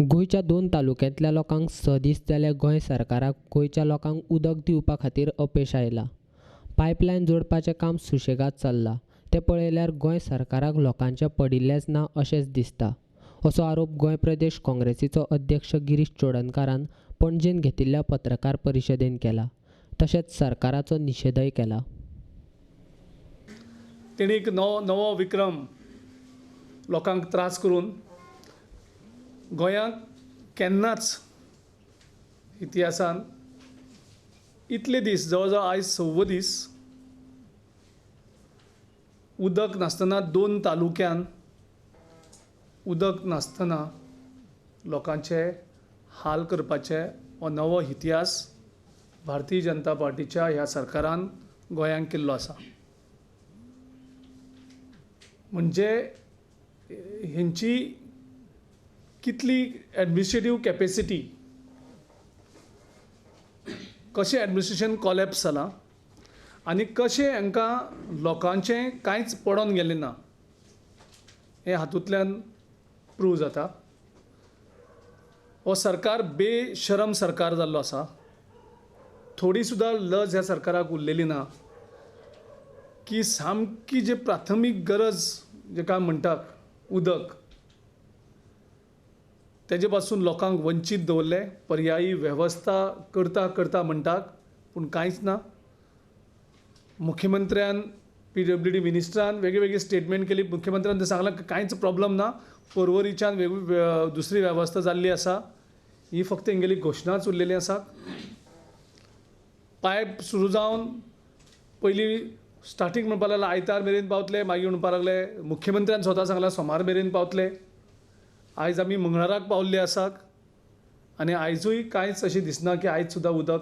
गोंयच्या 2 तालुक्यांतल्या लोकांक 6 दीस जाले गोंय सरकाराक गोंयच्या लोकांक उदक दिवपा खातीर अपेस आयला. पायपलायन जोडपाचें काम सुशेगाद चल्लां तें पळयल्यार गोंय सरकाराक लोकांचें पडिल्लेंच ना अशेंच दिसता, असो आरोप गोंय प्रदेश काँग्रेसीचो अध्यक्ष गिरीश चोडणकारान पणजेन घेतिल्ल्या पत्रकार परिशदेंत केला. तशेंच सरकाराचो निशेधय केला. तेणी एक नवो विक्रम लोकांक त्रास करून गोंयांत केन्नाच इतिहासान इतले दीस जवळ जवळ आयज 6 दीस उदक नासतना 2 तालुक्यान उदक नासतना लोकांचे हाल करपाचे हो नवो इतिहास भारतीय जनता पार्टीच्या ह्या सरकारान गोंयांक केल्लो आसा. म्हणजे हेंची कितली एडमिनिस्ट्रेटिव्ह कॅपेसिटी, कशें एडमिनिस्ट्रेशन कॉलेप्स जालां आनी कशें हांकां लोकांचें कांयच पडोन गेलें ना हें हातूंतल्यान प्रूव जाता. हो सरकार बेशरम सरकार जाल्लो आसा. थोडी सुद्दां लज ह्या सरकाराक उरलेली ना की सामकी जी प्राथमीक गरज जेका म्हणटात उदक, तेजे पासून लोकांक वंचीत दवरले. पर्यायी वेवस्था करता म्हणटात पूण कांयच ना. मुख्यमंत्र्यान PWD मिनिस्टरान वेगळी स्टेटमेंट केली. मुख्यमंत्र्यान सांगलां की कांयच प्रॉब्लम ना, पर्वरीच्यान दुसरी वेवस्था जाल्ली आसा. ही फक्त तेंगेली घोशणाच उरलेली आसा. पायप सुरू जावन पयलीं स्टार्टींग म्हणपाक लागला आयतार मेरेन पावतले, मागीर म्हणपाक लागले मुख्यमंत्र्यान स्वता सांगलां सोमार मेरेन पावतले. आयज आमी मंगळाराक पावल्ले आसात आनी आयजूय कांयच अशें दिसना की आयज सुद्दां उदक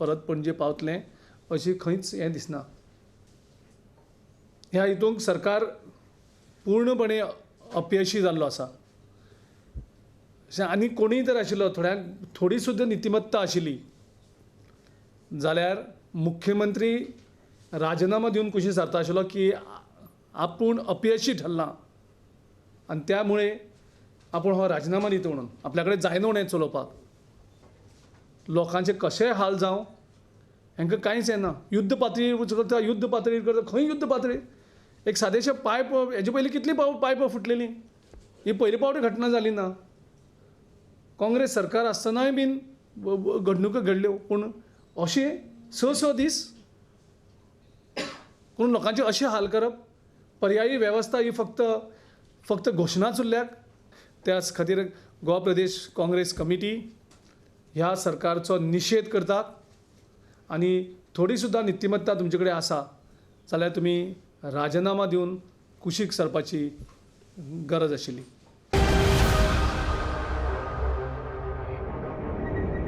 परत पणजे पावतलें अशी खंयच हें दिसना. ह्या हितूंक सरकार पूर्णपणे अपयशी जाल्लो आसा. आनी कोणीय तर आशिल्लो, थोडी सुद्दां नितिमत्ता आशिल्ली जाल्यार मुख्यमंत्री राजिनामा दिवन कुशीन सरता आशिल्लो की आपूण अपयशी ठरला आनी त्यामुळे आपूण हो राजिनामा दिता म्हणून. आपल्या कडेन जायना म्हणून हें चलोवपाक. लोकांचे कशेय हाल जावं हांकां कांयच येना. युद्ध पातळीर करता, खंय युद्ध पातळीर. एक सादेशे पायप, हेजे पयलीं कितली पायप फुटलेली, ही पयली फावटी घटना जाली ना. काँग्रेस सरकार आसतनाय बीन घडणुको घडल्यो पूण अशें 6 दीस करून लोकांचे अशें हाल करप. पर्यायी वेवस्था ही फक्त घोशणाच उरल्यात. त्याच खातीर गोवा प्रदेश काँग्रेस कमिटी ह्या सरकारचो निशेध करता आनी थोडी सुद्दां नितिमत्ता तुमचे कडेन आसा जाल्यार तुमी राजिनामा दिवन कुशीक सरपाची गरज आशिल्ली.